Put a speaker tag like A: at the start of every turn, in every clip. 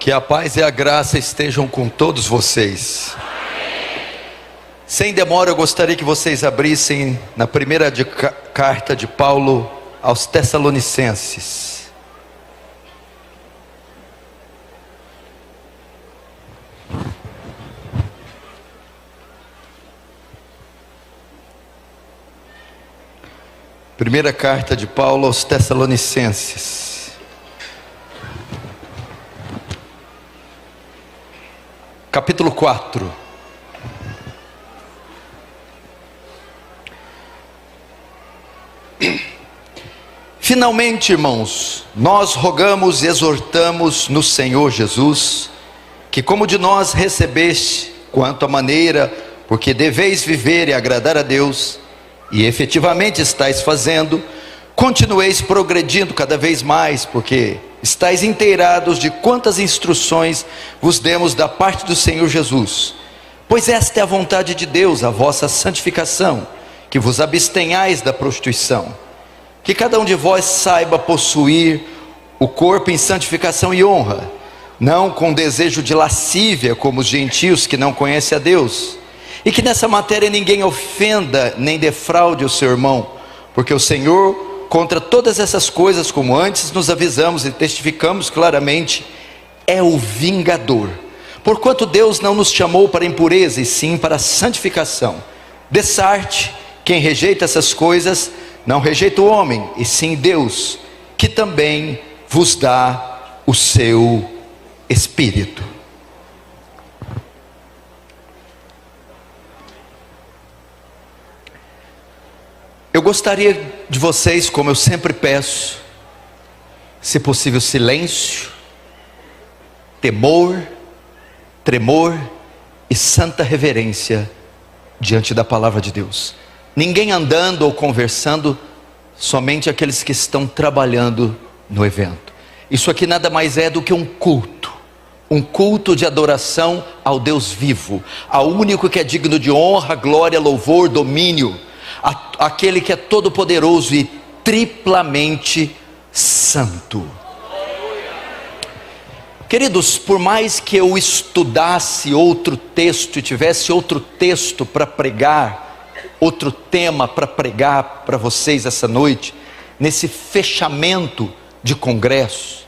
A: Que a paz e a graça estejam com todos vocês. Sem demora, eu gostaria que vocês abrissem na primeira carta de Paulo aos Tessalonicenses. Primeira carta de Paulo aos Tessalonicenses. Capítulo 4. Finalmente, irmãos, nós rogamos e exortamos no Senhor Jesus, que como de nós recebeste, quanto à maneira, porque deveis viver e agradar a Deus, e efetivamente estáis fazendo, continueis progredindo cada vez mais, porque estáis inteirados de quantas instruções vos demos da parte do Senhor Jesus. Pois esta é a vontade de Deus, a vossa santificação, que vos abstenhais da prostituição. Que cada um de vós saiba possuir o corpo em santificação e honra, não com desejo de lascívia, como os gentios que não conhecem a Deus. E que nessa matéria ninguém ofenda nem defraude o seu irmão, porque o Senhor, contra todas essas coisas, como antes nos avisamos e testificamos claramente, é o vingador. Porquanto Deus não nos chamou para impureza, e sim para a santificação. Dessarte, quem rejeita essas coisas, não rejeita o homem, e sim Deus, que também vos dá o seu Espírito. Eu gostaria de vocês, como eu sempre peço, se possível silêncio, temor, tremor e santa reverência diante da palavra de Deus. Ninguém andando ou conversando, somente aqueles que estão trabalhando no evento. Isso aqui nada mais é do que um culto de adoração ao Deus vivo, ao único que é digno de honra, glória, louvor, domínio, aquele que é todo poderoso e triplamente santo. Queridos, por mais que eu estudasse outro texto e tivesse outro texto para pregar, outro tema para pregar para vocês essa noite, nesse fechamento de congresso,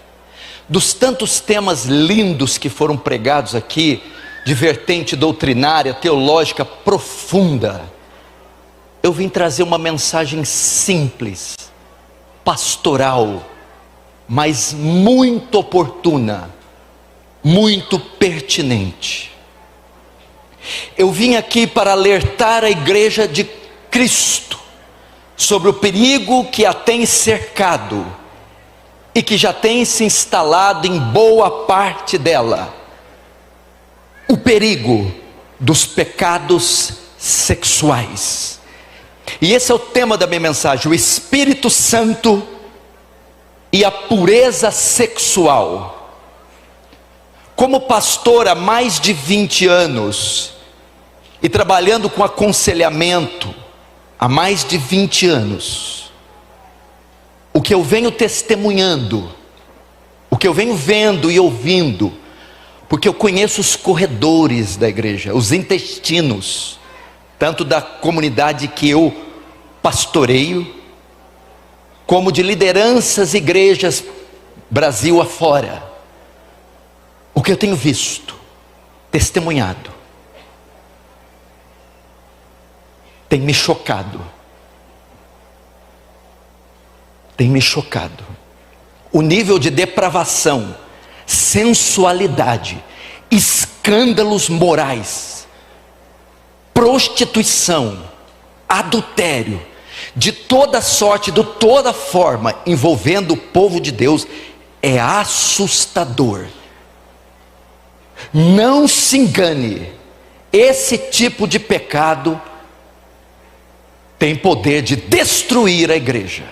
A: dos tantos temas lindos que foram pregados aqui, de vertente doutrinária, teológica profunda, eu vim trazer uma mensagem simples, pastoral, mas muito oportuna, muito pertinente. Eu vim aqui para alertar a igreja de Cristo sobre o perigo que a tem cercado e que já tem se instalado em boa parte dela: o perigo dos pecados sexuais. E esse é o tema da minha mensagem: o Espírito Santo e a pureza sexual. Como pastor há mais de 20 anos e trabalhando com aconselhamento há mais de 20 anos, o que eu venho testemunhando, o que eu venho vendo e ouvindo, porque eu conheço os corredores da igreja, os intestinos, tanto da comunidade que eu pastoreio, como de lideranças, igrejas, Brasil afora. O que eu tenho visto, testemunhado, tem me chocado. Tem me chocado. O nível de depravação, sensualidade, escândalos morais, prostituição, adultério, de toda sorte, de toda forma, envolvendo o povo de Deus, é assustador. Não se engane, esse tipo de pecado tem poder de destruir a igreja.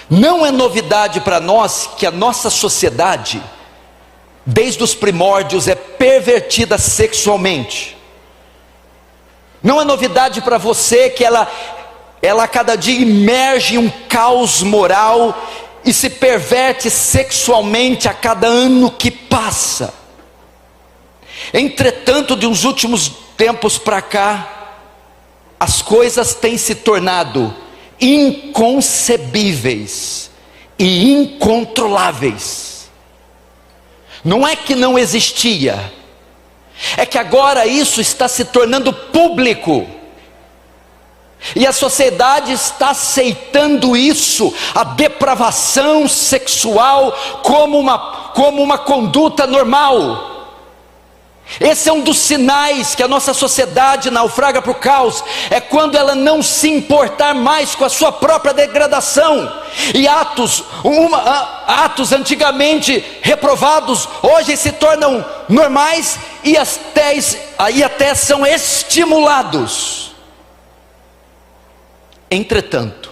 A: Não é novidade para nós que a nossa sociedade, desde os primórdios, é pervertida sexualmente. Não é novidade para você que ela a cada dia emerge em um caos moral e se perverte sexualmente a cada ano que passa. Entretanto, de uns últimos tempos para cá, as coisas têm se tornado inconcebíveis e incontroláveis. Não é que não existia, é que agora isso está se tornando público, e a sociedade está aceitando isso, a depravação sexual, como uma conduta normal. Esse é um dos sinais que a nossa sociedade naufraga para o caos, é quando ela não se importar mais com a sua própria degradação, e atos antigamente reprovados, hoje se tornam normais, e até são estimulados. Entretanto,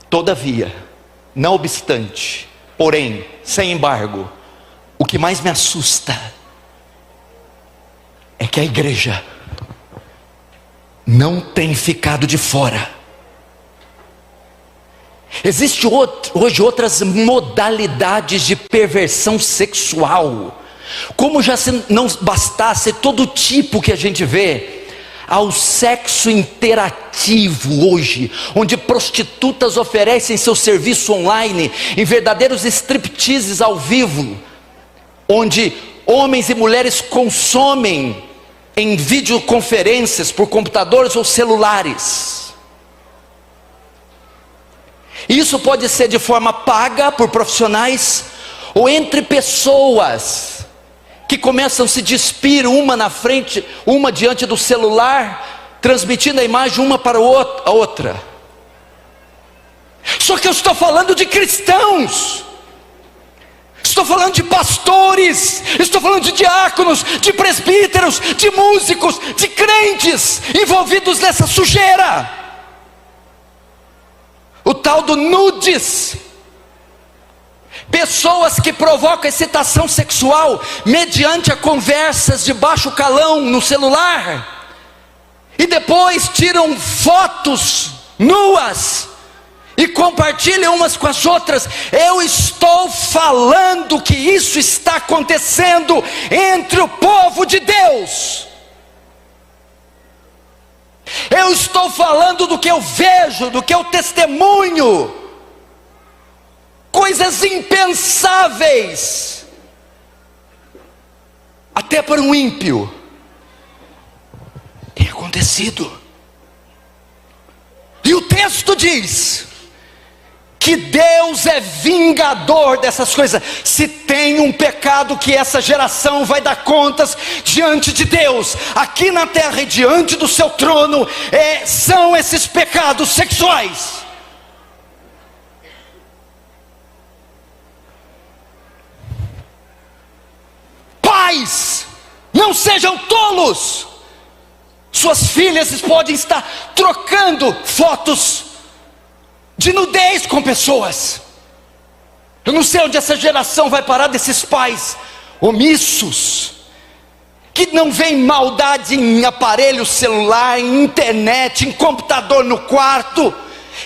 A: todavia, não obstante, porém, sem embargo, o que mais me assusta é que a igreja não tem ficado de fora. Existem hoje outras modalidades de perversão sexual. Como já se não bastasse todo tipo que a gente vê, ao sexo interativo hoje, onde prostitutas oferecem seu serviço online, em verdadeiros stripteases ao vivo, onde homens e mulheres consomem em videoconferências por computadores ou celulares. Isso pode ser de forma paga por profissionais, ou entre pessoas que começam a se despir uma na frente, uma diante do celular, transmitindo a imagem uma para a outra. Só que eu estou falando de cristãos, estou falando de pastores, estou falando de diáconos, de presbíteros, de músicos, de crentes envolvidos nessa sujeira. O tal do nudes. Pessoas que provocam excitação sexual mediante a conversas de baixo calão no celular, e depois tiram fotos nuas e compartilham umas com as outras. Eu estou falando que isso está acontecendo entre o povo de Deus. Eu estou falando do que eu vejo, do que eu testemunho. Coisas impensáveis, até para um ímpio, tem acontecido. E o texto diz que Deus é vingador dessas coisas. Se tem um pecado que essa geração vai dar contas diante de Deus, aqui na terra e diante do seu trono, são esses pecados sexuais. Pais, não sejam tolos. Suas filhas podem estar trocando fotos de nudez com pessoas. Eu não sei onde essa geração vai parar, desses pais omissos, que não veem maldade em aparelho celular, em internet, em computador no quarto.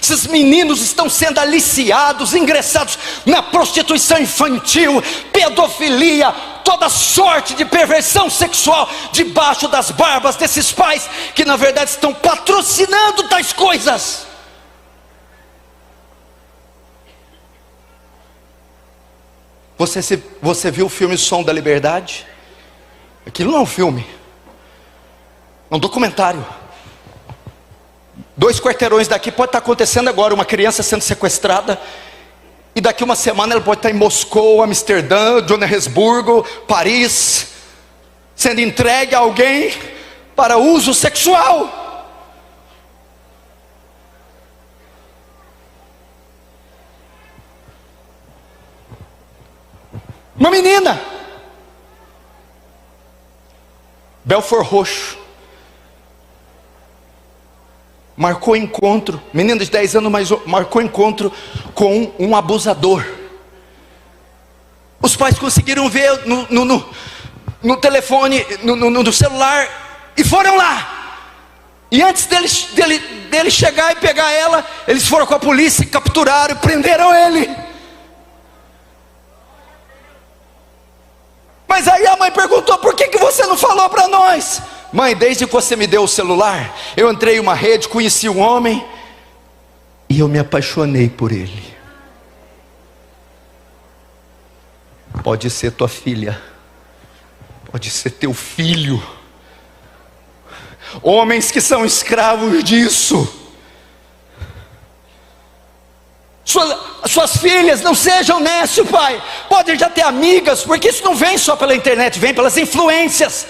A: Esses meninos estão sendo aliciados, ingressados na prostituição infantil, pedofilia, toda sorte de perversão sexual, debaixo das barbas desses pais, que na verdade estão patrocinando tais coisas. Você viu o filme Som da Liberdade? Aquilo não é um filme, é um documentário. 2 quarteirões daqui pode estar acontecendo agora uma criança sendo sequestrada, e daqui uma semana ela pode estar em Moscou, Amsterdã, Joanesburgo, Paris, sendo entregue a alguém para uso sexual. Uma menina, Belfort Roxo, marcou encontro, menina de 10 anos, mas marcou encontro com um abusador. Os pais conseguiram ver no telefone, no celular, e foram lá. E antes dele chegar e pegar ela, eles foram com a polícia, capturaram e prenderam ele. Mas aí a mãe perguntou: por que você não falou para nós? Mãe, desde que você me deu o celular, eu entrei em uma rede, conheci um homem e eu me apaixonei por ele. Pode ser tua filha, pode ser teu filho, homens que são escravos disso. Suas filhas, não sejam nécio, pai. Podem já ter amigas, porque isso não vem só pela internet, vem pelas influências.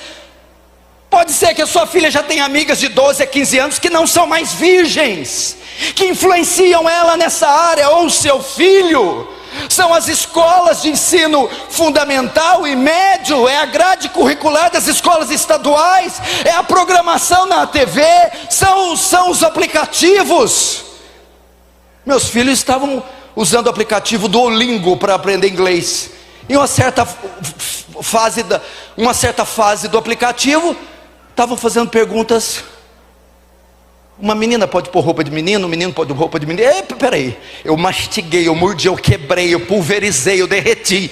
A: Pode ser que a sua filha já tenha amigas de 12 a 15 anos que não são mais virgens, que influenciam ela nessa área, ou o seu filho. São as escolas de ensino fundamental e médio, é a grade curricular das escolas estaduais, é a programação na TV, são os aplicativos. Meus filhos estavam usando o aplicativo Duolingo para aprender inglês. Em uma certa fase do aplicativo, estavam fazendo perguntas. Uma menina pode pôr roupa de menino, um menino pode pôr roupa de menino. Peraí, eu mastiguei, eu mordi, eu quebrei, eu pulverizei, eu derreti.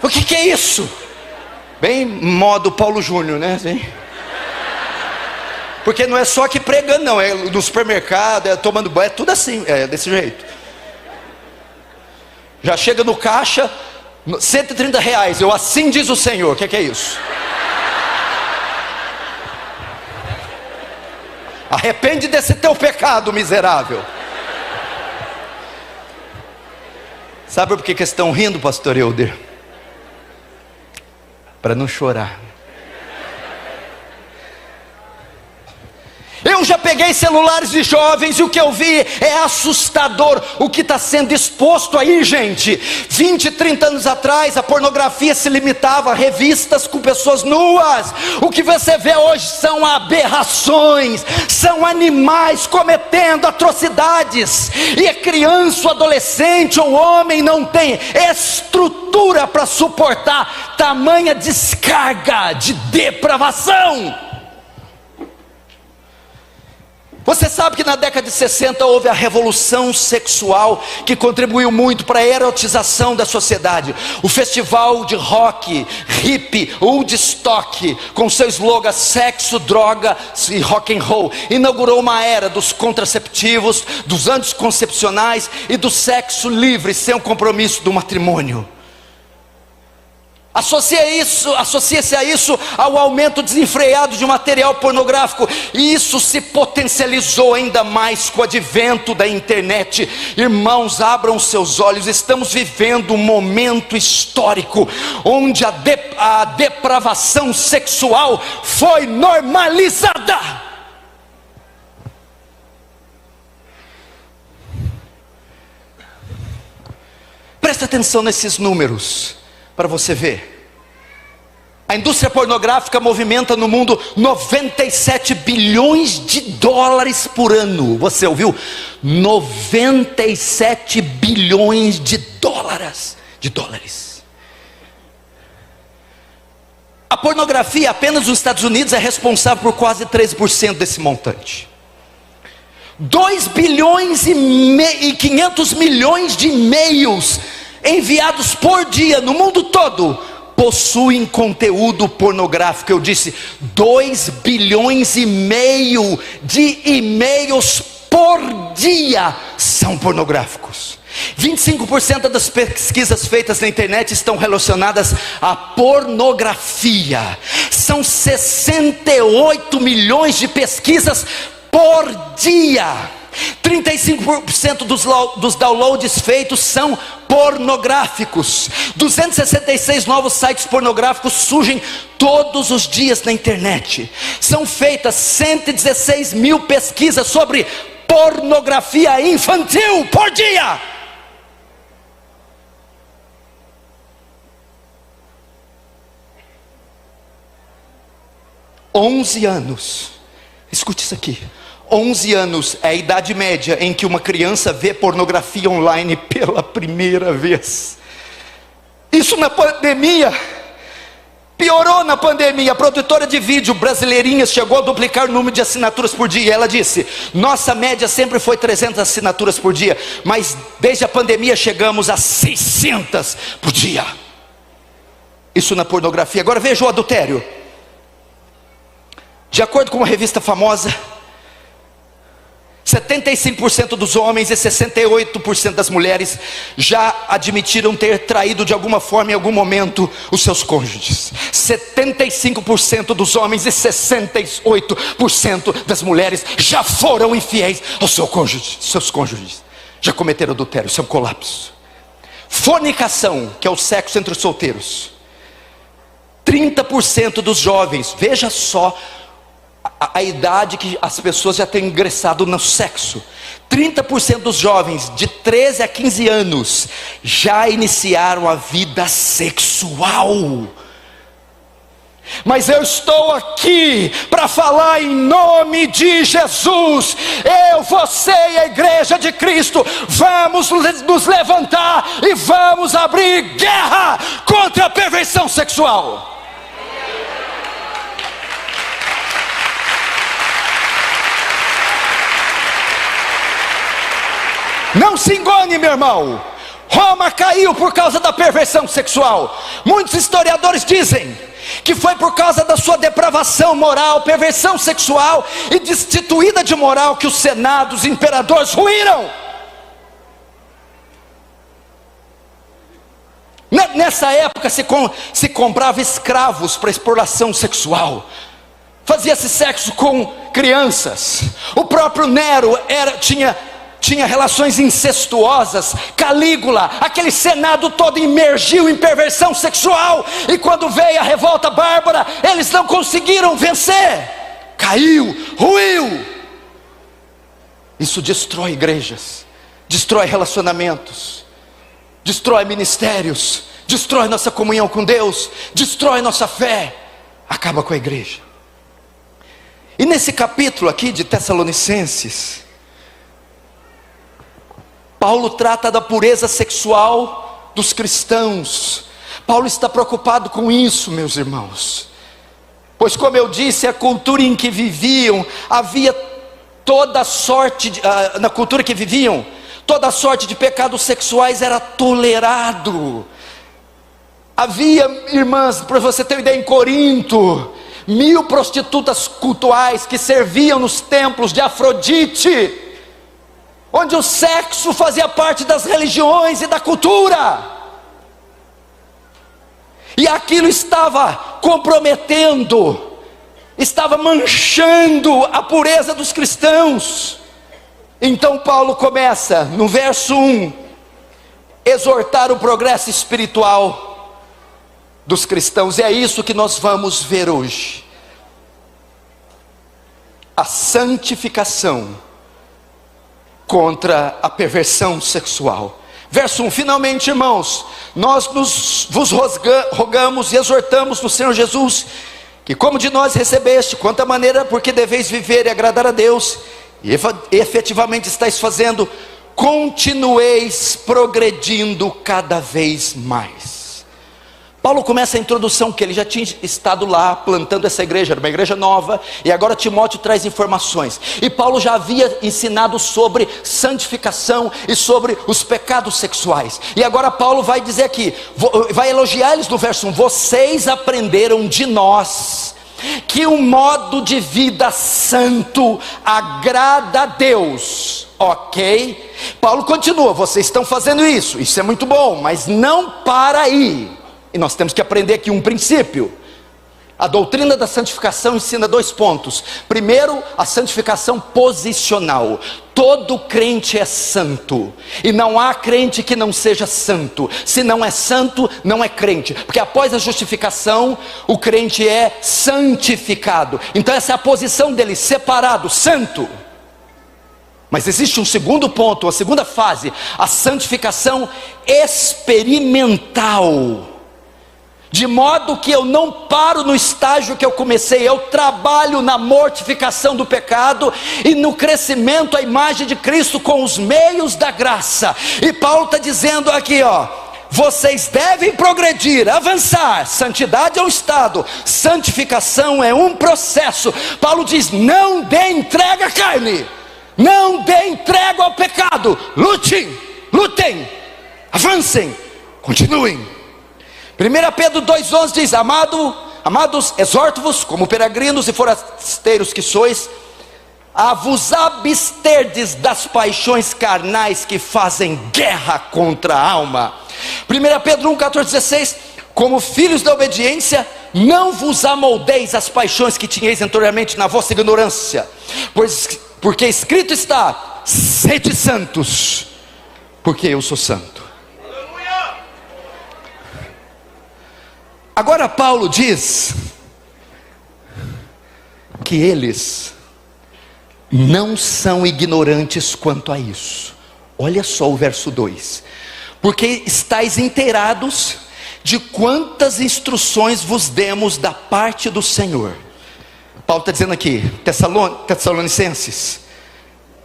A: O que é isso? Bem modo Paulo Júnior, né? Assim. Porque não é só aqui pregando, não, é no supermercado, é tomando banho, é tudo assim, é desse jeito. Já chega no caixa, R$130, eu assim diz o Senhor. O que é isso? Arrepende desse teu pecado, miserável. Sabe por que estão rindo, pastor Euder? Para não chorar. Eu já peguei celulares de jovens e o que eu vi é assustador o que está sendo exposto aí, gente. 20, 30 anos atrás a pornografia se limitava a revistas com pessoas nuas. O que você vê hoje são aberrações, são animais cometendo atrocidades. E a criança, o adolescente ou homem não tem estrutura para suportar tamanha descarga de depravação. Você sabe que na década de 60 houve a revolução sexual que contribuiu muito para a erotização da sociedade. O festival de rock, hippie, Woodstock, com seu slogan sexo, droga e rock and roll, inaugurou uma era dos contraceptivos, dos anticoncepcionais e do sexo livre, sem o compromisso do matrimônio. Associa-se a isso ao aumento desenfreado de material pornográfico, e isso se potencializou ainda mais com o advento da internet. Irmãos, abram seus olhos, estamos vivendo um momento histórico, onde a depravação sexual foi normalizada. Presta atenção nesses números, para você ver. A indústria pornográfica movimenta no mundo 97 bilhões de dólares por ano. Você ouviu? 97 bilhões de dólares. A pornografia apenas nos Estados Unidos é responsável por quase 13% desse montante. 2 bilhões e 500 milhões de e-mails enviados por dia no mundo todo possuem conteúdo pornográfico. Eu disse 2 bilhões e meio de e-mails por dia são pornográficos. 25% das pesquisas feitas na internet estão relacionadas à pornografia. São 68 milhões de pesquisas por dia. 35% dos downloads feitos são pornográficos. 266 novos sites pornográficos surgem todos os dias na internet. São feitas 116 mil pesquisas sobre pornografia infantil por dia. Onze anos. Escute isso aqui. 11 anos é a idade média em que uma criança vê pornografia online pela primeira vez. Isso na pandemia Piorou na pandemia. A produtora de vídeo Brasileirinhas chegou a duplicar o número de assinaturas por dia. Ela disse: nossa média sempre foi 300 assinaturas por dia, mas desde a pandemia chegamos a 600 por dia. Isso na pornografia. Agora veja o adultério. De acordo com uma revista famosa, 75% dos homens e 68% das mulheres já admitiram ter traído de alguma forma, em algum momento, os seus cônjuges. 75% dos homens e 68% das mulheres já foram infiéis aos seus cônjuges. Já cometeram adultério. Isso é um colapso. Fornicação, que é o sexo entre os solteiros. 30% dos jovens, veja só a idade que as pessoas já têm ingressado no sexo. 30% dos jovens de 13 a 15 anos já iniciaram a vida sexual. Mas eu estou aqui para falar em nome de Jesus. Eu, você e a igreja de Cristo vamos nos levantar e vamos abrir guerra contra a perversão sexual. Não se engane, meu irmão. Roma caiu por causa da perversão sexual. Muitos historiadores dizem que foi por causa da sua depravação moral, perversão sexual e destituída de moral que os senados, os imperadores ruíram. Nessa época se comprava escravos para exploração sexual. Fazia-se sexo com crianças. O próprio Nero tinha relações incestuosas. Calígula, aquele senado todo imergiu em perversão sexual. E quando veio a revolta bárbara, eles não conseguiram vencer. Caiu, ruiu. Isso destrói igrejas, destrói relacionamentos, destrói ministérios, destrói nossa comunhão com Deus, destrói nossa fé, acaba com a igreja. E nesse capítulo aqui de Tessalonicenses, Paulo trata da pureza sexual dos cristãos. Paulo está preocupado com isso, meus irmãos. Pois, como eu disse, a cultura em que viviam, havia toda sorte, na cultura que viviam, toda sorte de pecados sexuais era tolerado. Havia, irmãs, para você ter uma ideia, em Corinto, 1000 prostitutas cultuais que serviam nos templos de Afrodite, onde o sexo fazia parte das religiões e da cultura, e aquilo estava comprometendo, estava manchando a pureza dos cristãos. Então Paulo começa no verso 1, exortar o progresso espiritual dos cristãos, e é isso que nós vamos ver hoje. A santificação contra a perversão sexual. Verso 1, finalmente, irmãos, nós vos rogamos e exortamos no Senhor Jesus, que como de nós recebeste, quanto à maneira porque deveis viver e agradar a Deus, e efetivamente estáis fazendo, continueis progredindo cada vez mais. Paulo começa a introdução que ele já tinha estado lá plantando essa igreja, era uma igreja nova, e agora Timóteo traz informações. E Paulo já havia ensinado sobre santificação e sobre os pecados sexuais. E agora Paulo vai dizer aqui, vai elogiar eles no verso 1, vocês aprenderam de nós que um modo de vida santo agrada a Deus. Ok? Paulo continua, vocês estão fazendo isso é muito bom, mas não para aí. E nós temos que aprender aqui um princípio. A doutrina da santificação ensina 2 pontos. Primeiro, a santificação posicional. Todo crente é santo, e não há crente que não seja santo. Se não é santo, não é crente, porque após a justificação, o crente é santificado. Então essa é a posição dele, separado, santo. Mas existe um segundo ponto, a segunda fase, a santificação experimental. De modo que eu não paro no estágio que eu comecei, eu trabalho na mortificação do pecado e no crescimento à imagem de Cristo com os meios da graça. E Paulo está dizendo aqui, vocês devem progredir, avançar. Santidade é um estado, santificação é um processo. Paulo diz: não dê entrega à carne, não dê entrega ao pecado. Lutem, avancem, continuem. 1 Pedro 2,11 diz: Amados, exorto-vos, como peregrinos e forasteiros que sois, a vos absterdes das paixões carnais que fazem guerra contra a alma. 1 Pedro 1,14-16: como filhos da obediência, não vos amoldeis às paixões que tinhais anteriormente na vossa ignorância, porque escrito está: sede santos, porque eu sou santo. Agora Paulo diz que eles não são ignorantes quanto a isso. Olha só o verso 2: porque estáis inteirados de quantas instruções vos demos da parte do Senhor. Paulo está dizendo aqui, Tessalonicenses,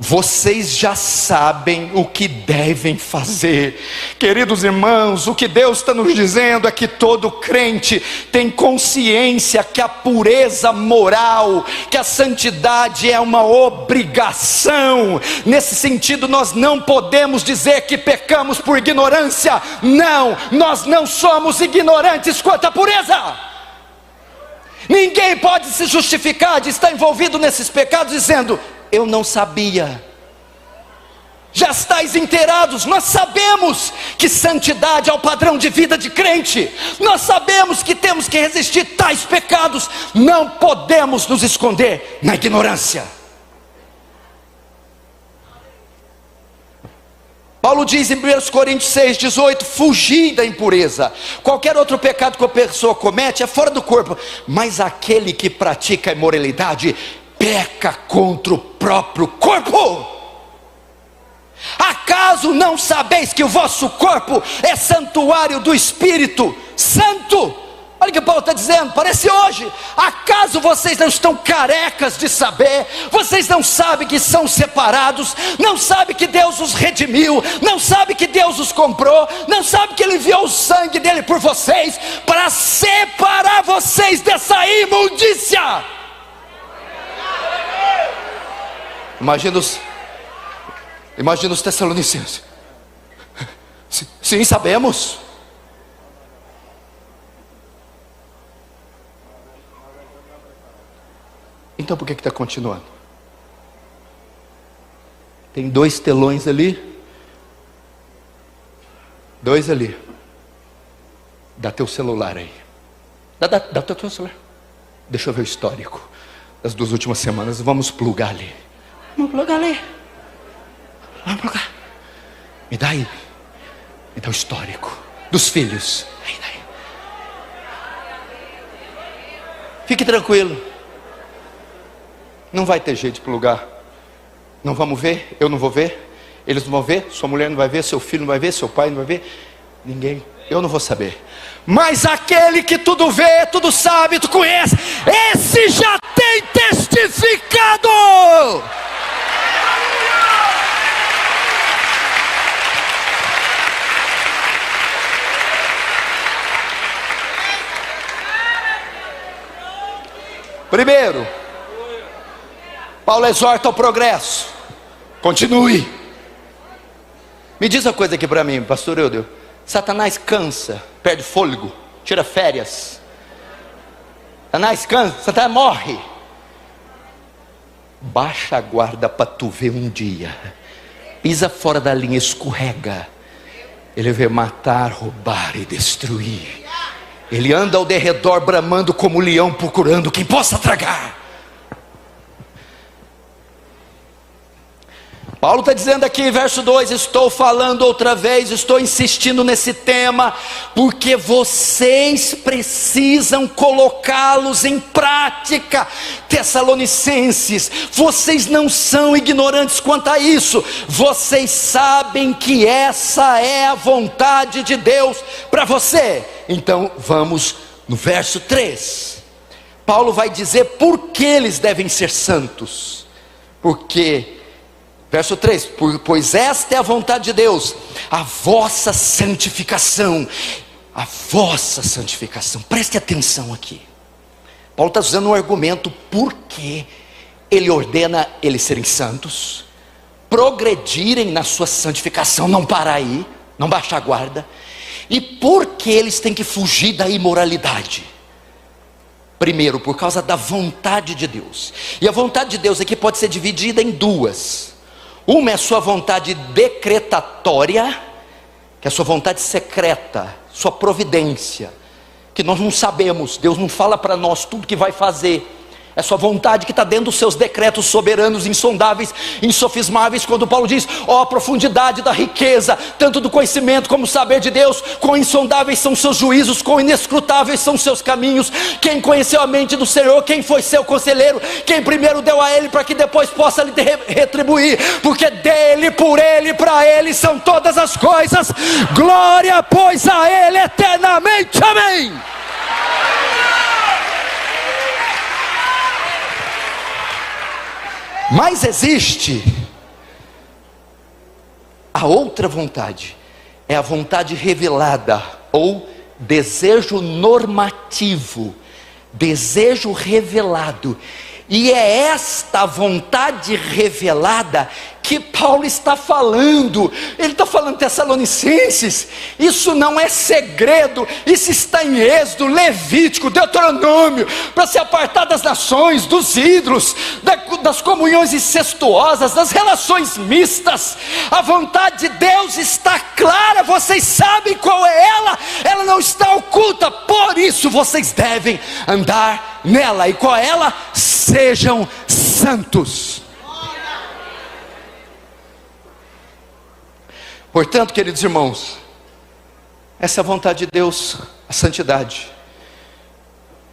A: vocês já sabem o que devem fazer. Queridos irmãos, o que Deus está nos dizendo é que todo crente tem consciência que a pureza moral, que a santidade é uma obrigação. Nesse sentido, nós não podemos dizer que pecamos por ignorância. Não, nós não somos ignorantes quanto à pureza. Ninguém pode se justificar de estar envolvido nesses pecados dizendo: eu não sabia. Já estáis inteirados. Nós sabemos que santidade é o padrão de vida de crente. Nós sabemos que temos que resistir tais pecados. Não podemos nos esconder na ignorância. Paulo diz em 1 Coríntios 6,18: fugir da impureza. Qualquer outro pecado que a pessoa comete é fora do corpo, mas aquele que pratica a imoralidade peca contra o próprio corpo. Acaso não sabeis que o vosso corpo é santuário do Espírito Santo? Olha o que Paulo está dizendo, parece hoje. Acaso vocês não estão carecas de saber? Vocês não sabem que são separados? Não sabem que Deus os redimiu? Não sabem que Deus os comprou? Não sabem que Ele enviou o sangue dele por vocês para separar vocês dessa imundícia? Imagina os Tessalonicenses. Sim, sabemos. Então por que está continuando? Tem 2 telões ali. 2 ali. Dá teu celular aí. Dá teu celular. Deixa eu ver o histórico das 2 últimas semanas. Vamos plugar ali. Vamos plugar ali. Vamos plugar. Me dá aí. Me dá o histórico dos filhos. Aí. Fique tranquilo. Não vai ter jeito de plugar. Não vamos ver. Eu não vou ver. Eles não vão ver. Sua mulher não vai ver. Seu filho não vai ver. Seu pai não vai ver. Ninguém. Eu não vou saber. Mas aquele que tudo vê, tudo sabe, tu conhece, esse já tem testificado. Primeiro, Paulo exorta ao progresso. Continue. Me diz uma coisa aqui para mim, pastor Eudeu. Satanás cansa, perde fôlego, tira férias. Satanás cansa, Satanás morre. Baixa a guarda para tu ver um dia. Pisa fora da linha, escorrega. Ele veio matar, roubar e destruir. Ele anda ao derredor bramando como leão, procurando quem possa tragar. Paulo está dizendo aqui, verso 2, estou falando outra vez, estou insistindo nesse tema, porque vocês precisam colocá-los em prática. Tessalonicenses, vocês não são ignorantes quanto a isso, vocês sabem que essa é a vontade de Deus para você. Então vamos no verso 3, Paulo vai dizer por que eles devem ser santos. Porque Verso 3: pois esta é a vontade de Deus, a vossa santificação. A vossa santificação. Preste atenção aqui. Paulo está usando um argumento porque ele ordena eles serem santos, progredirem na sua santificação, não parar aí, não baixar a guarda, e porque eles têm que fugir da imoralidade. Primeiro, por causa da vontade de Deus. E a vontade de Deus aqui pode ser dividida em duas. Uma é a sua vontade decretatória, que é a sua vontade secreta, sua providência, que nós não sabemos, Deus não fala para nós tudo que vai fazer. É sua vontade que está dentro dos seus decretos soberanos, insondáveis, insofismáveis. Quando Paulo diz, ó, a profundidade da riqueza, tanto do conhecimento como do saber de Deus, quão insondáveis são seus juízos, quão inescrutáveis são seus caminhos. Quem conheceu a mente do Senhor? Quem foi seu conselheiro? Quem primeiro deu a Ele para que depois possa lhe retribuir? Porque dele, por Ele, para Ele são todas as coisas. Glória, pois, a Ele eternamente. Amém. Mas existe a outra vontade, é a vontade revelada, ou desejo normativo, desejo revelado. E é esta vontade revelada que Paulo está falando. Ele está falando, Tessalonicenses, isso não é segredo, isso está em Êxodo, Levítico, Deuteronômio, para se apartar das nações, dos ídolos, das comunhões incestuosas, das relações mistas. A vontade de Deus está clara, vocês sabem qual é ela não está oculta, por isso vocês devem andar nela. E qual é ela? Sejam santos. Portanto, queridos irmãos, essa é a vontade de Deus, a santidade,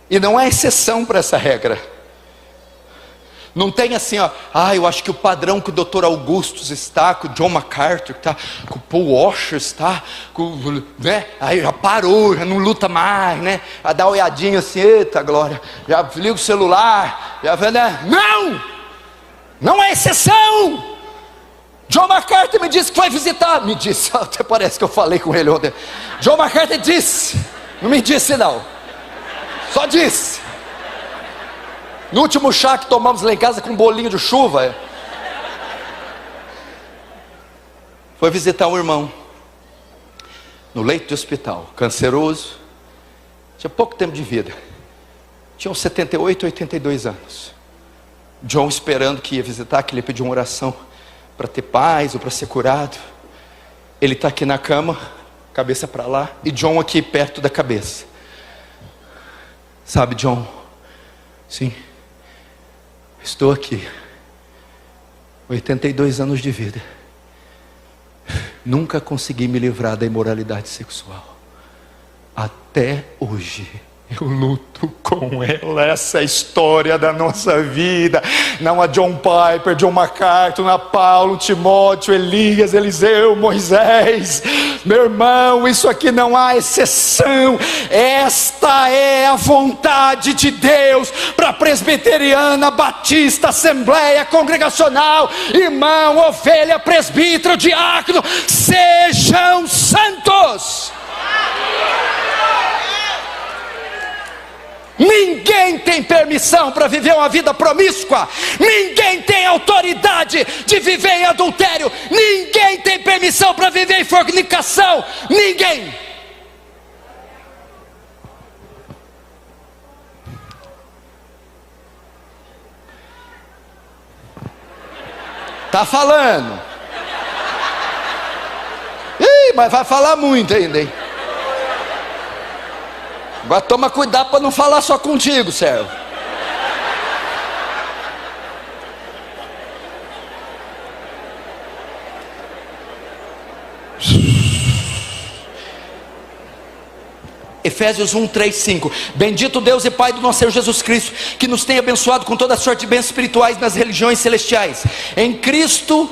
A: e não há exceção para essa regra. Não tem assim, ó, eu acho que o padrão que o Dr. Augustus está, que o John MacArthur está, que o Paul Washer está, né? Aí já parou, já não luta mais, né? A dar uma olhadinha assim, eita glória, já liga o celular, já vê, né? Não é exceção. John MacArthur me disse que foi visitar, me disse, até parece que eu falei com ele ontem. John MacArthur disse, não me disse não, só disse. No último chá que tomamos lá em casa com um bolinho de chuva, foi visitar um irmão no leito de hospital, canceroso, tinha pouco tempo de vida, tinha uns 78, 82 anos. John esperando que ia visitar, que ele pediu uma oração para ter paz ou para ser curado. Ele está aqui na cama, cabeça para lá, e John aqui perto da cabeça. Sabe, John, sim, estou aqui, 82 anos de vida, nunca consegui me livrar da imoralidade sexual, até hoje. Eu luto com ela. Essa é a história da nossa vida. Não a John Piper, John MacArthur, não a Paulo, Timóteo, Elias, Eliseu, Moisés. Meu irmão, isso aqui não há exceção. Esta é a vontade de Deus para a presbiteriana, batista, assembleia, congregacional, irmão, ovelha, presbítero, diácono. Sejam santos. Ninguém tem permissão para viver uma vida promíscua. Ninguém tem autoridade de viver em adultério. Ninguém tem permissão para viver em fornicação. Ninguém. Tá falando? Ih, mas vai falar muito ainda, hein? Agora toma cuidado para não falar só contigo, servo. Efésios 1, 3, 5. Bendito Deus e Pai do nosso Senhor Jesus Cristo, que nos tem abençoado com toda a sorte de bênçãos espirituais nas religiões celestiais, em Cristo,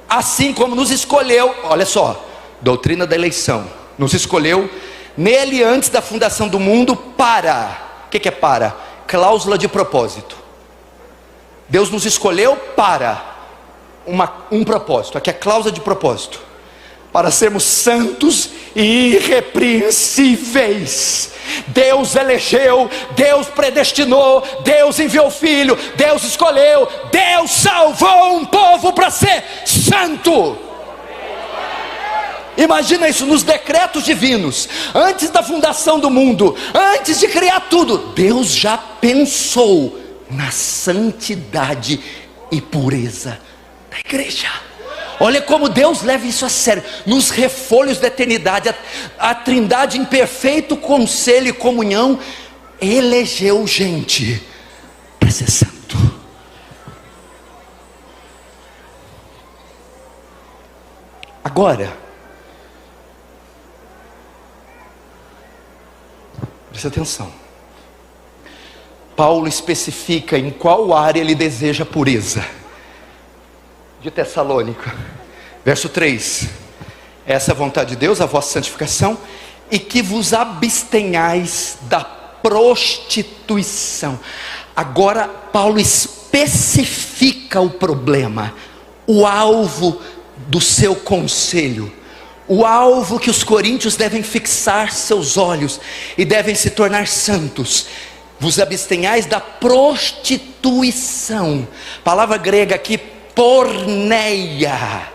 A: assim como nos escolheu. Olha só, doutrina da eleição. Nos escolheu nele antes da fundação do mundo para, o que é para? Cláusula de propósito. Deus nos escolheu para um propósito, aqui é a cláusula de propósito: para sermos santos e irrepreensíveis. Deus elegeu, Deus predestinou, Deus enviou o Filho, Deus escolheu, Deus salvou um povo para ser santo. Imagina isso nos decretos divinos, antes da fundação do mundo, antes de criar tudo, Deus já pensou na santidade e pureza da igreja. Olha como Deus leva isso a sério. Nos refolhos da eternidade, a Trindade em perfeito conselho e comunhão elegeu gente para ser santo. Agora, preste atenção. Paulo especifica em qual área ele deseja pureza. De Tessalônica, verso 3: essa é a vontade de Deus, a vossa santificação, e que vos abstenhais da prostituição. Agora Paulo especifica o problema, o alvo do seu conselho, o alvo que os coríntios devem fixar seus olhos e devem se tornar santos. Vos abstenhais da prostituição. Palavra grega aqui, porneia,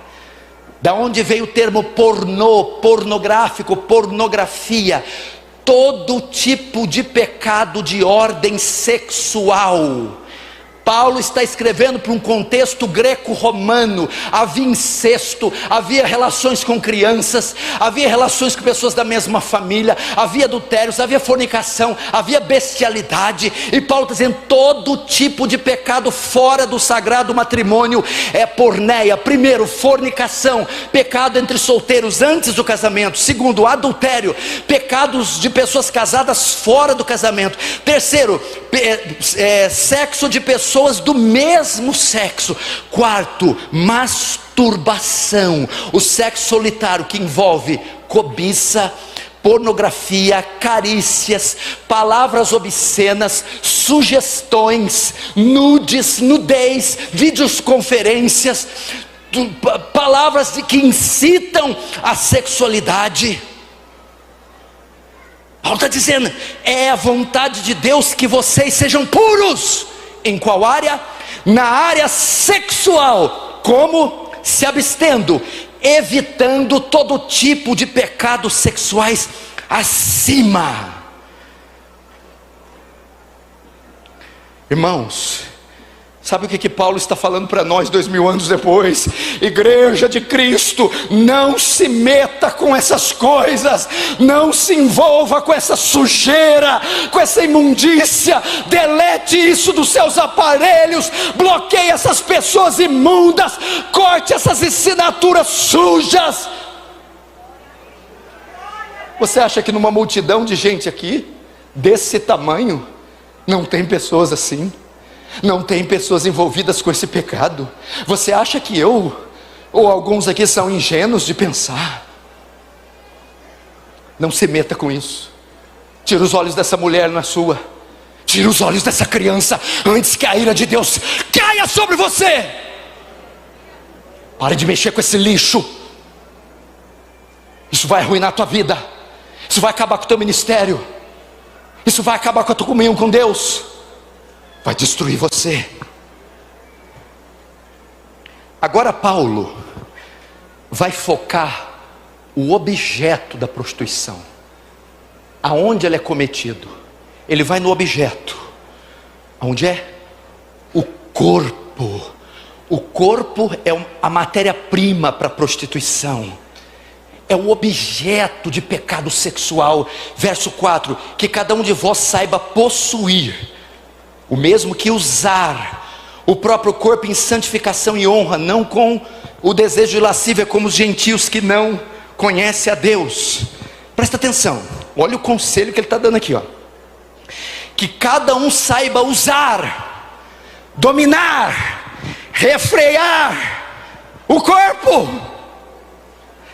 A: da onde veio o termo pornô, pornográfico, pornografia, todo tipo de pecado de ordem sexual. Paulo está escrevendo para um contexto greco-romano. Havia incesto, havia relações com crianças, havia relações com pessoas da mesma família, havia adultérios, havia fornicação, havia bestialidade. E Paulo está dizendo: todo tipo de pecado fora do sagrado matrimônio é porneia. Primeiro, fornicação, pecado entre solteiros antes do casamento. Segundo, adultério, pecados de pessoas casadas fora do casamento. Terceiro, sexo de pessoas do mesmo sexo. Quarto, masturbação, o sexo solitário, que envolve cobiça, pornografia, carícias, palavras obscenas, sugestões, nudes, nudez, videoconferências, palavras que incitam a sexualidade. Paulo está dizendo: é a vontade de Deus que vocês sejam puros. Em qual área? Na área sexual. Como? Se abstendo, evitando todo tipo de pecados sexuais acima. Irmãos, sabe o que Paulo está falando para nós 2000 anos depois? Igreja de Cristo, não se meta com essas coisas, não se envolva com essa sujeira, com essa imundícia. Delete isso dos seus aparelhos, bloqueie essas pessoas imundas, corte essas assinaturas sujas. Você acha que numa multidão de gente aqui, desse tamanho, não tem pessoas assim? Não tem pessoas envolvidas com esse pecado? Você acha que eu ou alguns aqui são ingênuos de pensar? Não se meta com isso. Tira os olhos dessa mulher na sua. Tira os olhos dessa criança antes que a ira de Deus caia sobre você. Pare de mexer com esse lixo. Isso vai arruinar a tua vida. Isso vai acabar com o teu ministério. Isso vai acabar com a tua comunhão com Deus. Vai destruir você. Agora Paulo vai focar o objeto da prostituição, aonde ele é cometido. Ele vai no objeto. Aonde é? O corpo. O corpo é a matéria-prima para a prostituição. É o objeto de pecado sexual. Verso 4: que cada um de vós saiba possuir, o mesmo que usar, o próprio corpo em santificação e honra, não com o desejo de lascívia como os gentios que não conhecem a Deus. Presta atenção, olha o conselho que ele está dando aqui, ó. Que cada um saiba usar, dominar, refrear o corpo.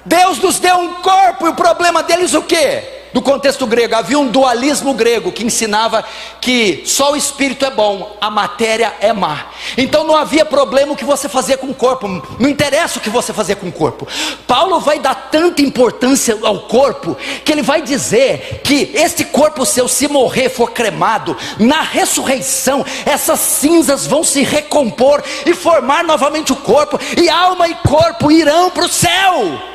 A: Deus nos deu um corpo, e o problema deles o quê? No contexto grego, havia um dualismo grego que ensinava que só o espírito é bom, a matéria é má. Então não havia problema o que você fazia com o corpo, não interessa o que você fazia com o corpo. Paulo vai dar tanta importância ao corpo, que ele vai dizer que esse corpo seu, se morrer, for cremado, na ressurreição, essas cinzas vão se recompor e formar novamente o corpo, e alma e corpo irão para o céu.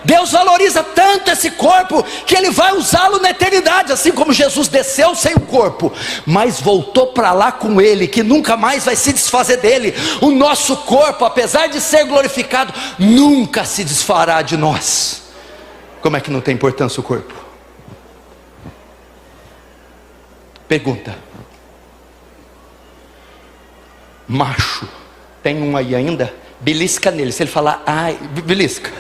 A: Deus valoriza tanto esse corpo, que Ele vai usá-lo na eternidade, assim como Jesus desceu sem o corpo, mas voltou para lá com Ele, que nunca mais vai se desfazer dele. O nosso corpo, apesar de ser glorificado, nunca se desfará de nós. Como é que não tem importância o corpo? Pergunta: macho, tem um aí ainda? Belisca nele, se ele falar ai, belisca.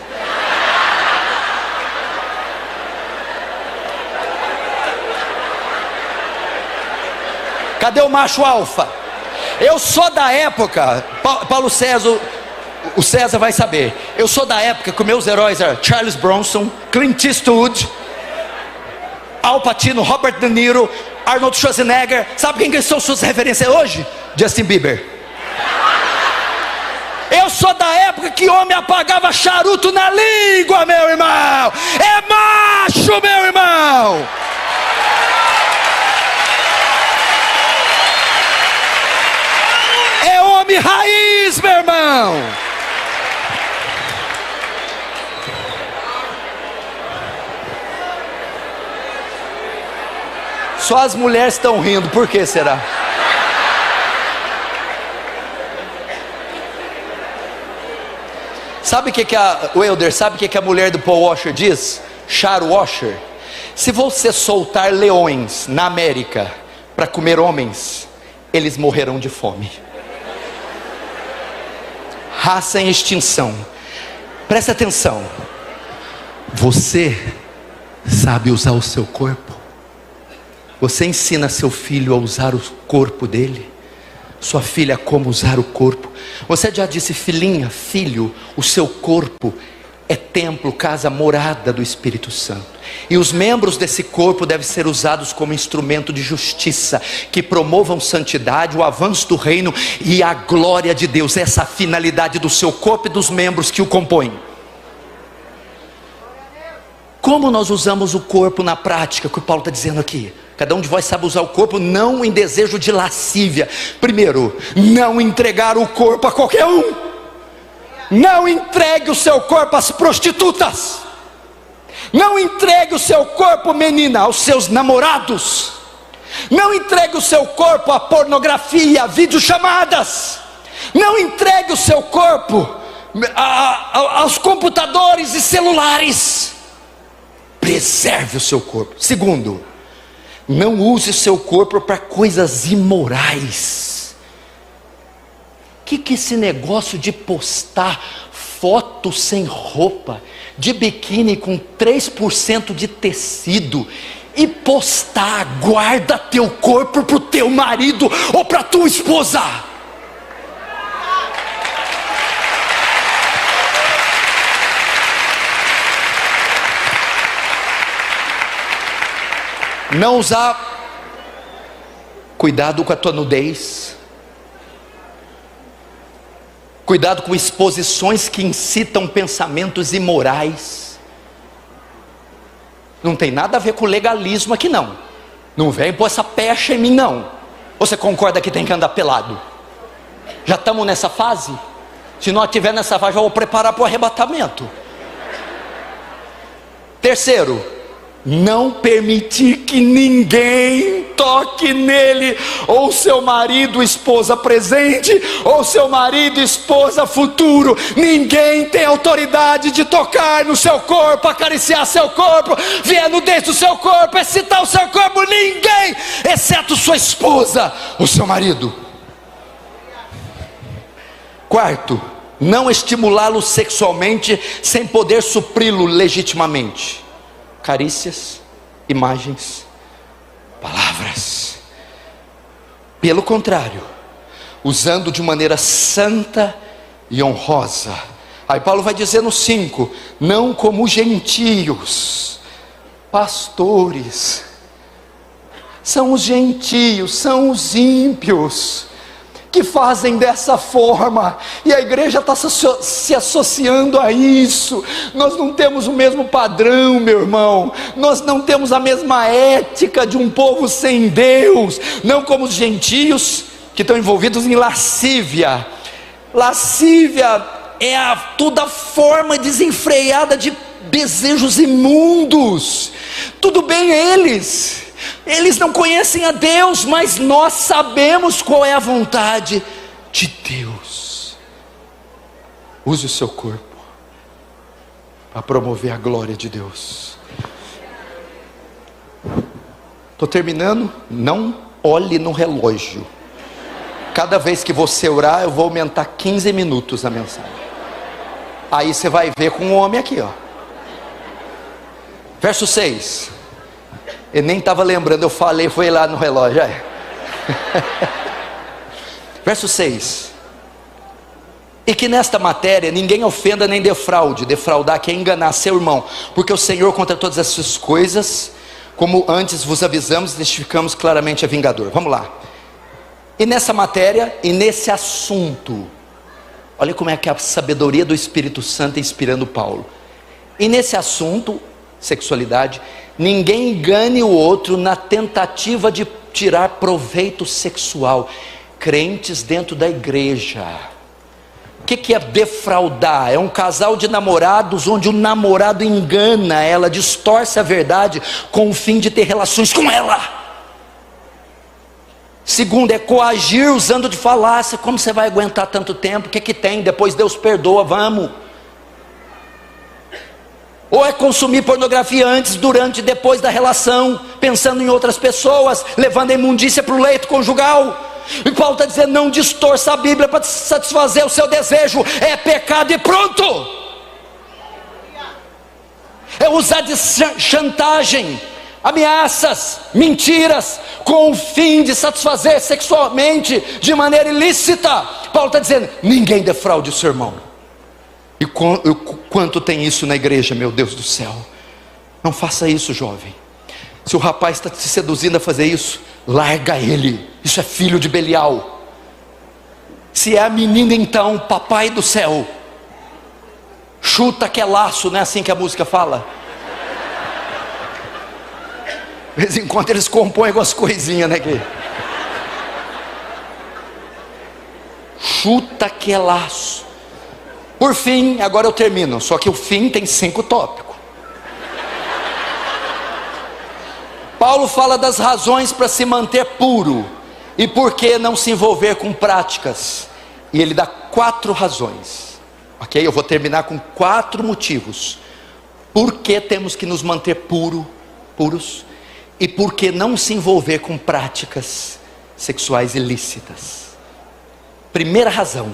A: Cadê o macho alfa? Eu sou da época, Paulo César, o César vai saber. Eu sou da época que meus heróis eram Charles Bronson, Clint Eastwood, Al Pacino, Robert De Niro, Arnold Schwarzenegger. Sabe quem que são suas referências hoje? Justin Bieber. Eu sou da época que homem apagava charuto na língua, meu irmão. É macho, meu irmão. É homem raiz, meu irmão. Só as mulheres estão rindo, por que será? Sabe o que o Elder, sabe o que a mulher do Paul Washer diz? Char Washer: se você soltar leões na América para comer homens, eles morrerão de fome. Raça em extinção. Presta atenção. Você sabe usar o seu corpo? Você ensina seu filho a usar o corpo dele? Sua filha como usar o corpo? Você já disse: filhinha, filho, o seu corpo é templo, casa, morada do Espírito Santo. E os membros desse corpo devem ser usados como instrumento de justiça, que promovam santidade, o avanço do reino e a glória de Deus. Essa é a finalidade do seu corpo e dos membros que o compõem. Como nós usamos o corpo na prática, que o Paulo está dizendo aqui? Cada um de vós sabe usar o corpo, não em desejo de lascívia. Primeiro, não entregar o corpo a qualquer um. Não entregue o seu corpo às prostitutas. Não entregue o seu corpo, menina, aos seus namorados. Não entregue o seu corpo à pornografia, a videochamadas. Não entregue o seu corpo aos computadores e celulares. Preserve o seu corpo. Segundo, não use o seu corpo para coisas imorais. Que esse negócio de postar foto sem roupa, de biquíni com 3% de tecido, e postar: guarda teu corpo para o teu marido ou para tua esposa? Não usar. Cuidado com a tua nudez. Cuidado com exposições que incitam pensamentos imorais. Não tem nada a ver com legalismo aqui não. Não vem pôr essa pecha em mim não. Você concorda que tem que andar pelado? Já estamos nessa fase? Se nós estiver nessa fase, eu vou preparar para o arrebatamento. Terceiro, não permitir que ninguém toque nele, ou seu marido, esposa presente, ou seu marido, esposa futuro. Ninguém tem autoridade de tocar no seu corpo, acariciar seu corpo, ver a nudez do seu corpo, excitar o seu corpo. Ninguém, exceto sua esposa ou seu marido. Quarto, não estimulá-lo sexualmente sem poder supri-lo legitimamente. Carícias, imagens, palavras. Pelo contrário, usando de maneira santa e honrosa. Aí Paulo vai dizer no 5: não como gentios. pastores, são os gentios, são os ímpios, que fazem dessa forma, e a igreja está se associando a isso. Nós não temos o mesmo padrão, meu irmão, nós não temos a mesma ética de um povo sem Deus, não como os gentios, que estão envolvidos em lascívia. Lascívia é toda forma desenfreada de desejos imundos. Tudo bem eles não conhecem a Deus, mas nós sabemos qual é a vontade de Deus. Use o seu corpo para promover a glória de Deus. Estou terminando. Não olhe no relógio. Cada vez que você orar, eu vou aumentar 15 minutos a mensagem. Aí você vai ver com o homem aqui, ó. Verso 6. Eu nem estava lembrando, eu falei, foi lá no relógio. Verso 6. E que nesta matéria ninguém ofenda nem defraude. Defraudar que é enganar seu irmão, porque o Senhor contra todas essas coisas, como antes vos avisamos, testificamos claramente, é vingador. Vamos lá. E nessa matéria, e nesse assunto, olha como é que a sabedoria do Espírito Santo inspirando Paulo. E nesse assunto, sexualidade, ninguém engane o outro na tentativa de tirar proveito sexual. Crentes dentro da igreja. O que é defraudar? É um casal de namorados onde o namorado engana ela, distorce a verdade com o fim de ter relações com ela. Segundo, é coagir usando de falácia. Como você vai aguentar tanto tempo? O que tem? Depois Deus perdoa, vamos. Ou é consumir pornografia antes, durante e depois da relação, pensando em outras pessoas, levando a imundícia para o leito conjugal. E Paulo está dizendo, não distorça a Bíblia para satisfazer o seu desejo, é pecado e pronto. É usar de chantagem, ameaças, mentiras, com o fim de satisfazer sexualmente, de maneira ilícita. Paulo está dizendo, ninguém defraude o seu irmão. E quanto tem isso na igreja, meu Deus do céu. Não faça isso, jovem. Se o rapaz está te seduzindo a fazer isso, larga ele. Isso é filho de Belial. Se é a menina, então, papai do céu, chuta que é laço, não é assim que a música fala? De vez em quando eles compõem algumas coisinhas, né? Chuta que é laço. Por fim, agora eu termino, só que o fim tem 5 tópicos. Paulo fala das razões para se manter puro e por que não se envolver com práticas. E ele dá 4 razões. Ok? Eu vou terminar com 4 motivos. Por que temos que nos manter puros e por que não se envolver com práticas sexuais ilícitas. Primeira razão.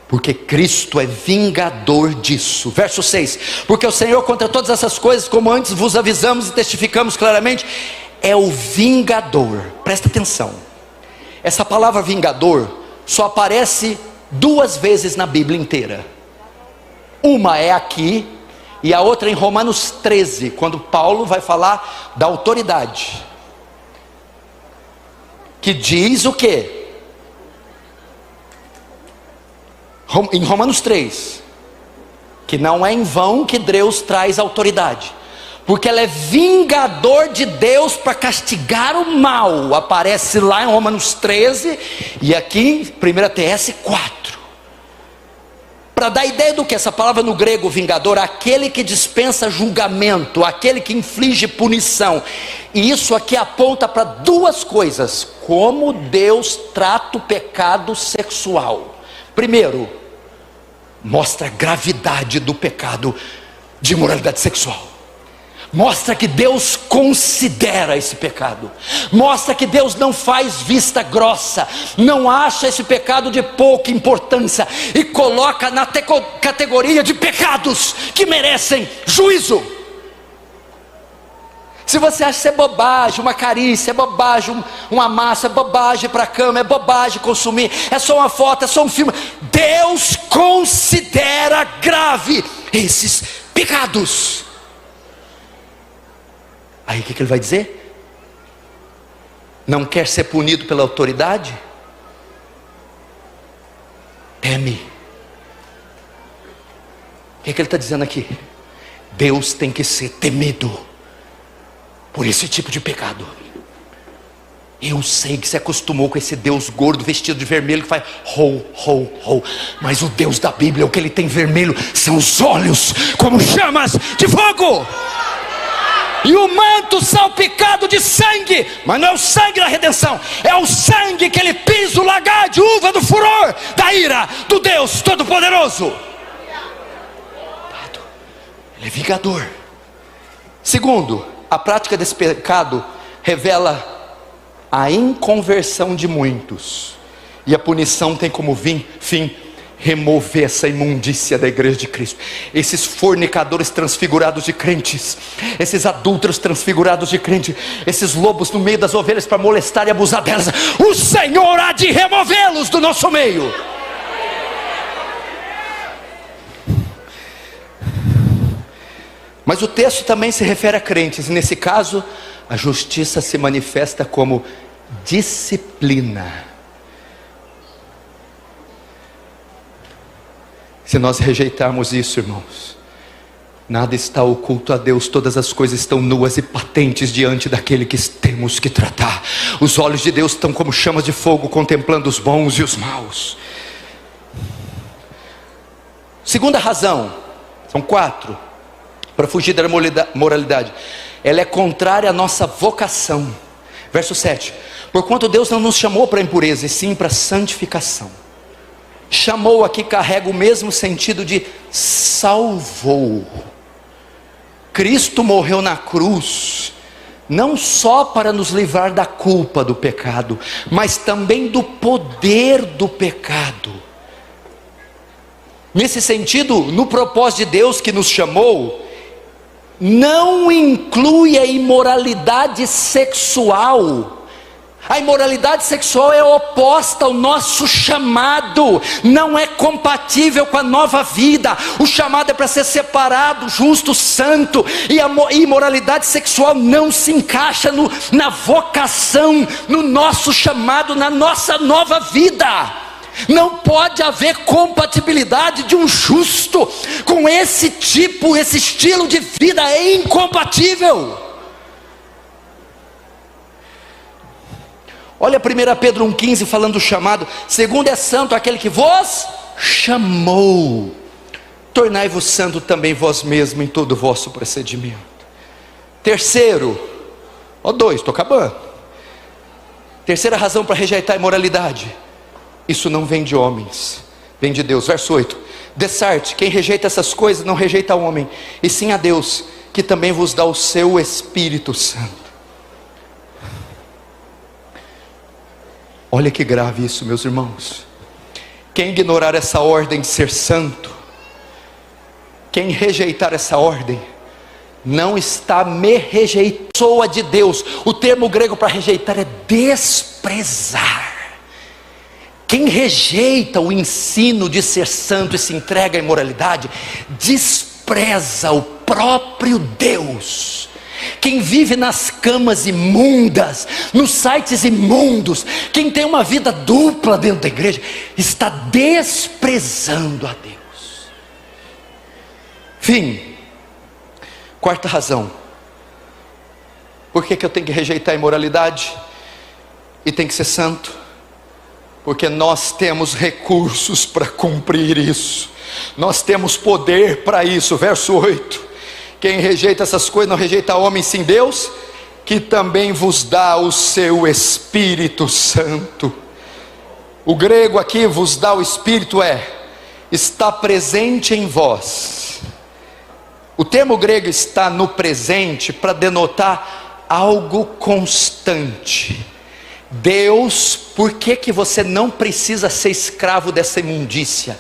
A: Porque Cristo é vingador disso. Verso 6. Porque o Senhor contra todas essas coisas, como antes vos avisamos e testificamos claramente, é o vingador. Presta atenção. Essa palavra vingador só aparece 2 vezes na Bíblia inteira. Uma é aqui e a outra em Romanos 13, quando Paulo vai falar da autoridade. Que diz o quê? Em Romanos 3, que não é em vão que Deus traz autoridade, porque ela é vingador de Deus para castigar o mal. Aparece lá em Romanos 13 e aqui em 1 TS 4. Para dar ideia do que essa palavra no grego vingador, aquele que dispensa julgamento, aquele que inflige punição. E isso aqui aponta para 2 coisas: como Deus trata o pecado sexual. Primeiro, mostra a gravidade do pecado de imoralidade sexual. Mostra que Deus considera esse pecado. Mostra que Deus não faz vista grossa, não acha esse pecado de pouca importância e coloca na categoria de pecados que merecem juízo. Se você acha isso é bobagem, uma carícia é bobagem, uma massa é bobagem para a cama, é bobagem consumir, é só uma foto, é só um filme, Deus considera grave esses pecados. Aí o que ele vai dizer? Não quer ser punido pela autoridade? Teme. O que ele está dizendo aqui? Deus tem que ser temido por esse tipo de pecado. Eu sei que se acostumou com esse Deus gordo vestido de vermelho que faz ho, ho, ho. Mas o Deus da Bíblia, o que ele tem vermelho são os olhos como chamas de fogo. E o manto salpicado de sangue. Mas não é o sangue da redenção, é o sangue que ele pisa o lagar de uva do furor da ira do Deus Todo-Poderoso. Ele é vingador. Segundo, a prática desse pecado revela a inconversão de muitos, e a punição tem como fim remover essa imundícia da igreja de Cristo. Esses fornicadores transfigurados de crentes, esses adúlteros transfigurados de crente, esses lobos no meio das ovelhas para molestar e abusar delas, o Senhor há de removê-los do nosso meio. Mas o texto também se refere a crentes, e nesse caso a justiça se manifesta como disciplina. Se nós rejeitarmos isso, irmãos, nada está oculto a Deus, todas as coisas estão nuas e patentes diante daquele que temos que tratar. Os olhos de Deus estão como chamas de fogo, contemplando os bons e os maus. Segunda razão, são 4, para fugir da moralidade. Ela é contrária à nossa vocação. Verso 7. Porquanto Deus não nos chamou para a impureza, e sim para a santificação. Chamou aqui carrega o mesmo sentido de salvou. Cristo morreu na cruz, não só para nos livrar da culpa do pecado, mas também do poder do pecado. Nesse sentido, no propósito de Deus que nos chamou, não inclui a imoralidade sexual. A imoralidade sexual é oposta ao nosso chamado, não é compatível com a nova vida. O chamado é para ser separado, justo, santo, e a imoralidade sexual não se encaixa na vocação, no nosso chamado, na nossa nova vida. Não pode haver compatibilidade de um justo com esse estilo de vida, é incompatível. Olha 1 Pedro 1,15 falando do chamado. Segundo é santo aquele que vos chamou, tornai-vos santo também vós mesmo em todo o vosso procedimento. Terceiro, 2, estou acabando. Terceira razão para rejeitar a imoralidade: isso não vem de homens, vem de Deus. Verso 8. Dessarte, quem rejeita essas coisas não rejeita o homem, e sim a Deus, que também vos dá o seu Espírito Santo. Olha que grave isso, meus irmãos. Quem ignorar essa ordem de ser santo, quem rejeitar essa ordem, não está me rejeitando, pessoa de Deus. O termo grego para rejeitar é desprezar. Quem rejeita o ensino de ser santo e se entrega à imoralidade, despreza o próprio Deus. Quem vive nas camas imundas, nos sites imundos, quem tem uma vida dupla dentro da igreja, está desprezando a Deus. Fim. Quarta razão. Por que eu tenho que rejeitar a imoralidade e tem que ser santo? Porque nós temos recursos para cumprir isso, nós temos poder para isso. Verso 8. Quem rejeita essas coisas não rejeita homem, sim Deus, que também vos dá o seu Espírito Santo. O grego aqui, vos dá o Espírito, está presente em vós. O termo grego está no presente para denotar algo constante. Deus, por que você não precisa ser escravo dessa imundícia?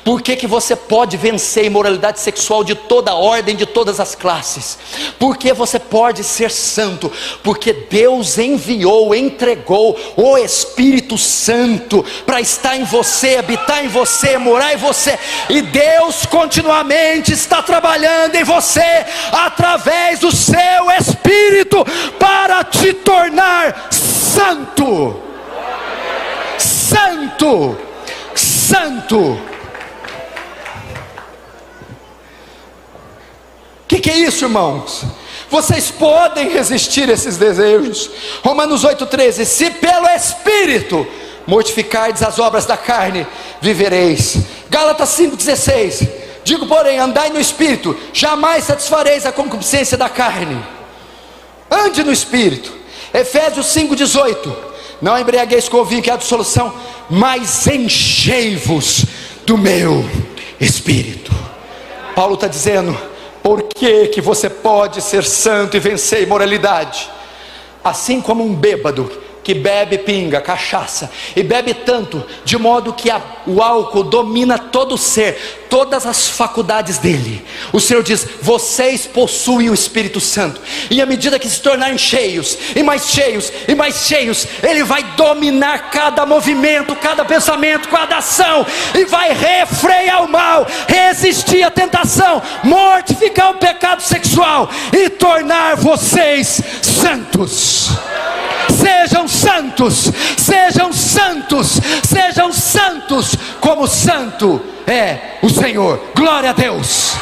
A: Por que você pode vencer a imoralidade sexual de toda a ordem, de todas as classes? Por que você pode ser santo? Porque Deus entregou o Espírito Santo para estar em você, habitar em você, morar em você. E Deus continuamente está trabalhando em você através do seu Espírito para te tornar santo. Santo, santo. O que é isso, irmãos? Vocês podem resistir a esses desejos. Romanos 8,13: se pelo Espírito mortificardes as obras da carne, vivereis. Gálatas 5,16: digo, porém, andai no Espírito, jamais satisfareis a concupiscência da carne. Ande no Espírito. Efésios 5,18: não embriagueis com o vinho, que é a dissolução, mas enchei-vos do meu Espírito. Paulo está dizendo, por que você pode ser santo e vencer a imoralidade? Assim como um bêbado que bebe pinga, cachaça, e bebe tanto, de modo que o álcool domina todo o ser, todas as faculdades dele. O Senhor diz, vocês possuem o Espírito Santo, e à medida que se tornarem cheios, e mais cheios, e mais cheios, Ele vai dominar cada movimento, cada pensamento, cada ação, e vai refrear o mal, resistir à tentação, mortificar o pecado sexual, e tornar vocês santos. Sejam santos, sejam santos, sejam santos, como santo é o Senhor. Glória a Deus.